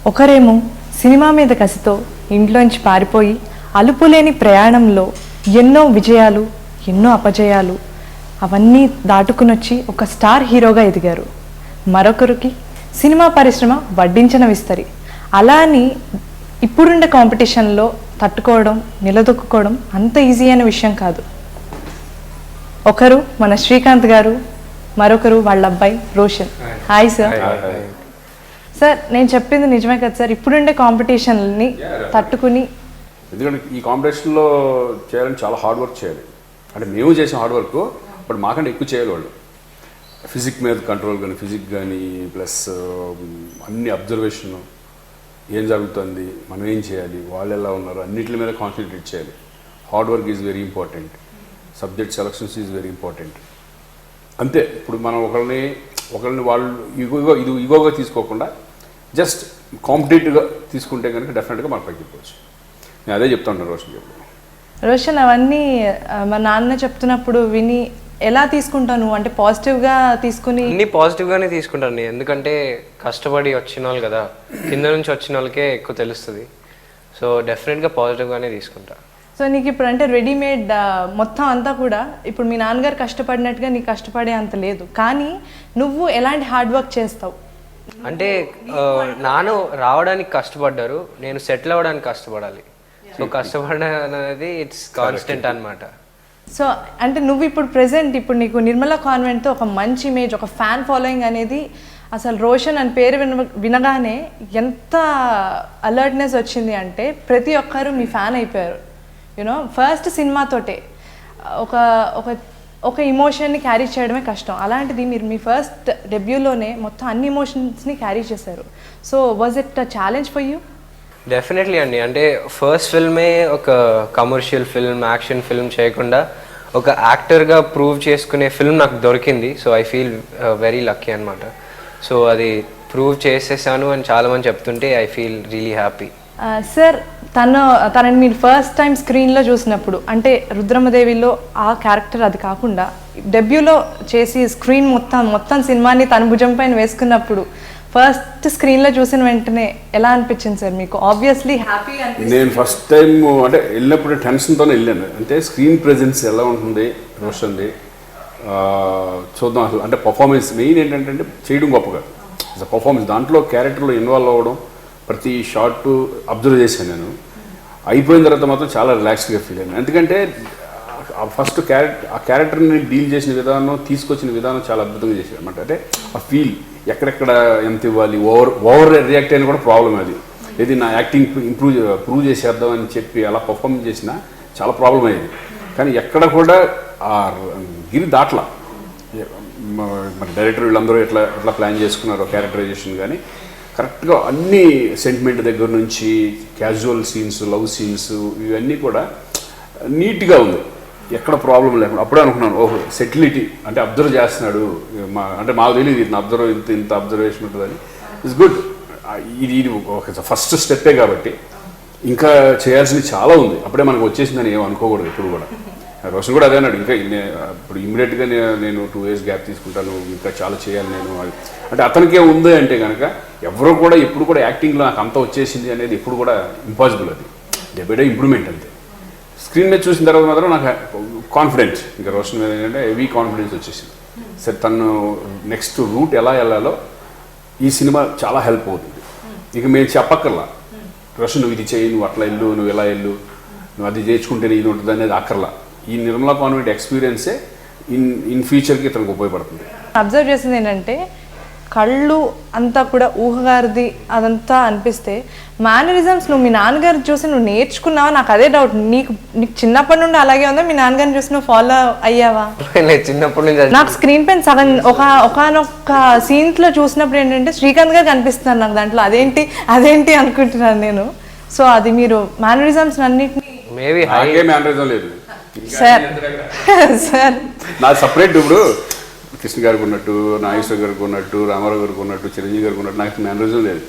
ఒకరేమో సినిమా మీద కసితో ఇంట్లోంచి పారిపోయి అలుపులేని ప్రయాణంలో ఎన్నో విజయాలు ఎన్నో అపజయాలు అవన్నీ దాటుకునొచ్చి ఒక స్టార్ హీరోగా ఎదిగారు. మరొకరికి సినిమా పరిశ్రమ వడ్డించిన విస్తరి. అలా అని ఇప్పుడుండే కాంపిటీషన్లో తట్టుకోవడం నిలదొక్కుకోవడం అంత ఈజీ అయిన విషయం కాదు. ఒకరు మన శ్రీకాంత్ గారు, మరొకరు వాళ్ళ అబ్బాయి రోషన్. Hi sir. సార్ నేను చెప్పింది నిజమే కదా సార్? ఇప్పుడుండే కాంపిటీషన్ని తట్టుకుని, ఎందుకంటే ఈ కాంపిటీషన్లో చేయాలని చాలా హార్డ్ వర్క్ చేయాలి. అంటే మేము చేసిన హార్డ్ వర్క్ బట్ మాకంటే ఎక్కువ చేయాలి వాళ్ళు. ఫిజిక్ మీద కంట్రోల్ కానీ, ఫిజిక్ కానీ, ప్లస్ అన్ని అబ్జర్వేషన్, ఏం జరుగుతుంది, మనం ఏం చేయాలి, వాళ్ళు ఎలా ఉన్నారు, అన్నింటి మీద కాన్సన్ట్రేట్ చేయాలి. Hard work is very important. Subject selections is very important. అంతే. ఇప్పుడు మనం ఒకరిని వాళ్ళు ఈగోగా తీసుకోకుండా జస్ట్ కాంపిటేటివ్గా తీసుకుంటే కనుక డెఫినెట్గా మనం పైకి చెప్పవచ్చు. నేను అదే చెప్తా ఉంటాను రోషన్ చెప్పు. రోషన్, అవన్నీ మా నాన్న చెప్తున్నప్పుడు విని ఎలా తీసుకుంటాను? అంటే పాజిటివ్గా తీసుకుని? అన్ని పాజిటివ్గానే తీసుకుంటాను. ఎందుకంటే కష్టపడి వచ్చిన వాళ్ళు కదా, కింద నుంచి వచ్చిన వాళ్ళకే ఎక్కువ తెలుస్తుంది. సో డెఫినెట్గా పాజిటివ్గానే తీసుకుంటా. సో నీకు ఇప్పుడు అంటే రెడీమేడ్ మొత్తం అంతా కూడా ఇప్పుడు మీ నాన్నగారు కష్టపడినట్టుగా నీకు కష్టపడే అంత లేదు, కానీ నువ్వు ఎలాంటి హార్డ్ వర్క్ చేస్తావు? అంటే నాన్న రావడానికి కష్టపడ్డారు, నేను సెటిల్ అవ్వడానికి కష్టపడాలి. సో కష్టపడడం అనేది ఇట్స్ కాన్స్టెంట్ అనమాట. సో అంటే నువ్వు ఇప్పుడు ప్రెసెంట్ ఇప్పుడు నీకు నిర్మలా కాన్వెంట్తో ఒక మంచి ఇమేజ్, ఒక ఫ్యాన్ ఫాలోయింగ్ అనేది, అసలు రోషన్ అని పేరు వినగానే ఎంత అలర్ట్నెస్ వచ్చింది అంటే ప్రతి ఒక్కరు మీ ఫ్యాన్ అయిపోయారు. యూనో, ఫస్ట్ సినిమాతోటే ఒక ఒక ఒక ఇమోషన్ని క్యారీ చేయడమే కష్టం. అలాంటిది మీరు మీ ఫస్ట్ డెబ్యూలోనే మొత్తం అన్ని ఇమోషన్స్ని క్యారీ చేశారు. So was it a challenge for you? Definitely అండి. అంటే ఫస్ట్ ఫిల్మే ఒక కమర్షియల్ ఫిల్మ్, యాక్షన్ ఫిల్మ్ చేయకుండా ఒక యాక్టర్గా ప్రూవ్ చేసుకునే ఫిల్మ్ నాకు దొరికింది. So I feel very lucky అనమాట. సో అది ప్రూవ్ చేసేసాను అని చాలామంది చెప్తుంటే I feel really happy. Sir, తనని మీరు ఫస్ట్ టైం స్క్రీన్లో చూసినప్పుడు, అంటే రుద్రమదేవిలో ఆ క్యారెక్టర్ అది కాకుండా డెబ్యూలో చేసి స్క్రీన్ మొత్తం సినిమాని తన భుజం పైన వేసుకున్నప్పుడు ఫస్ట్ స్క్రీన్లో చూసిన వెంటనే ఎలా అనిపించింది సార్ మీకు? ఆబ్వియస్లీ హ్యాపీ అనిపించింది. నేను ఫస్ట్ టైం అంటే వెళ్ళినప్పుడు టెన్షన్తోనే వెళ్ళాను. అంటే స్క్రీన్ ప్రెజెన్స్ ఎలా ఉంటుంది రోషన్ది చూద్దాం అసలు. అంటే పర్ఫార్మెన్స్ మెయిన్ ఏంటంటే చేయడం గొప్పగా పర్ఫార్మెన్స్, దాంట్లో క్యారెక్టర్లో ఇన్వాల్వ్ అవ్వడం, ప్రతి షార్ట్ అబ్జర్వ్ చేశాను నేను. అయిపోయిన తర్వాత మాత్రం చాలా రిలాక్స్డ్గా ఫీల్ అయ్యాను. ఎందుకంటే ఫస్ట్ ఆ క్యారెక్టర్ని డీల్ చేసిన విధానం, తీసుకొచ్చిన విధానం చాలా అద్భుతంగా చేశాడు అనమాట. అంటే ఆ ఫీల్ ఎక్కడెక్కడ ఎంత ఇవ్వాలి, ఓవర్ రియాక్ట్ అయినా కూడా ప్రాబ్లం అది. ఏది నా యాక్టింగ్ ప్రూవ్ చేసేద్దామని చెప్పి అలా పర్ఫార్మ్ చేసినా చాలా ప్రాబ్లం అయ్యేది. కానీ ఎక్కడ కూడా ఆ గిరి దాట్లా. మన డైరెక్టర్ వీళ్ళందరూ ఎట్లా ప్లాన్ చేసుకున్నారో క్యారెక్టరైజేషన్ కానీ కరెక్ట్గా అన్ని సెంటిమెంట్ దగ్గర నుంచి క్యాజువల్ సీన్స్, లవ్ సీన్స్, ఇవన్నీ కూడా నీట్గా ఉంది, ఎక్కడ ప్రాబ్లం లేకుండా. అప్పుడే అనుకున్నాను, ఓహో సెటిలిటీ అంటే అబ్జర్వ్ చేస్తున్నాడు. అంటే మాకు తెలియదు ఇంత అబ్జర్వేషన్ ఉంటుందని. It's good. ఇది ఒక ఫస్ట్ స్టెప్పే కాబట్టి ఇంకా చేయాల్సింది చాలా ఉంది. అప్పుడే మనకు వచ్చేసిందని ఏం అనుకోకూడదు ఎప్పుడు కూడా. రోషన్ కూడా అదే అన్నాడు, ఇంకా ఇప్పుడు ఇమ్మీడియట్గా నేను 2 years గ్యాప్ తీసుకుంటాను, ఇంకా చాలా చేయాలి నేను. అంటే అతనికే ఉంది అంటే కనుక ఎవరో కూడా ఎప్పుడు కూడా యాక్టింగ్లో నాకు అంతా వచ్చేసింది అనేది ఎప్పుడు కూడా ఇంపాసిబుల్. అది డే బై డే ఇంప్రూవ్మెంట్ అంతే. స్క్రీన్ మీద చూసిన తర్వాత మాత్రం నాకు కాన్ఫిడెన్స్, ఇంకా రోషన్ మీద ఏంటంటే హెవీ కాన్ఫిడెన్స్ వచ్చేసింది. సరే తను నెక్స్ట్ రూట్ ఎలా వెళ్ళాలో ఈ సినిమా చాలా హెల్ప్ అవుతుంది. ఇక మేము చెప్పక్కర్లా, రోషన్ నువ్వు ఇది చేయి, నువ్వు అట్లా వెళ్ళు, నువ్వు ఎలా వెళ్ళు, నువ్వు అది చేర్చుకుంటేనే ఇది ఉంటుంది అనేది అక్కర్లా. ఈ నిర్మలా కాన్వెంట్ ఎక్స్పీరియన్సే ఇన్ ఫ్యూచర్కి తనకు ఉపయోగపడుతుంది. అబ్జర్వ్ చేసింది ఏంటంటే కళ్ళు అంతా కూడా ఊహగారిది అదంతా అనిపిస్తే మేనరిజమ్స్ నువ్వు మీ నాన్నగారు చూసి నువ్వు నేర్చుకున్నావా? నాకు అదే డౌట్. నీకు చిన్నప్పటి నుండి అలాగే ఉందా? మీ నాన్నగారిని చూసి నువ్వు ఫాలో అయ్యావా? చిన్నప్పటి నుంచి నాకు స్క్రీన్ పైన సగం ఒకనొక సీన్స్లో చూసినప్పుడు ఏంటంటే శ్రీకాంత్ గారు కనిపిస్తున్నారు నాకు దాంట్లో. అదేంటి అనుకుంటున్నాను నేను. సో అది మీరు మేనరిజమ్స్ అన్నింటినీ మేబీ మేనరిజం లేదు సార్. నా సపరేట్ ఇప్పుడు కృష్ణ గారికి ఉన్నట్టు, నాగేశ్వర గారికి ఉన్నట్టు, రామారావు గారికి ఉన్నట్టు, చిరంజీవి గారికి ఉన్నట్టు నాకు మేనరిజం లేదు.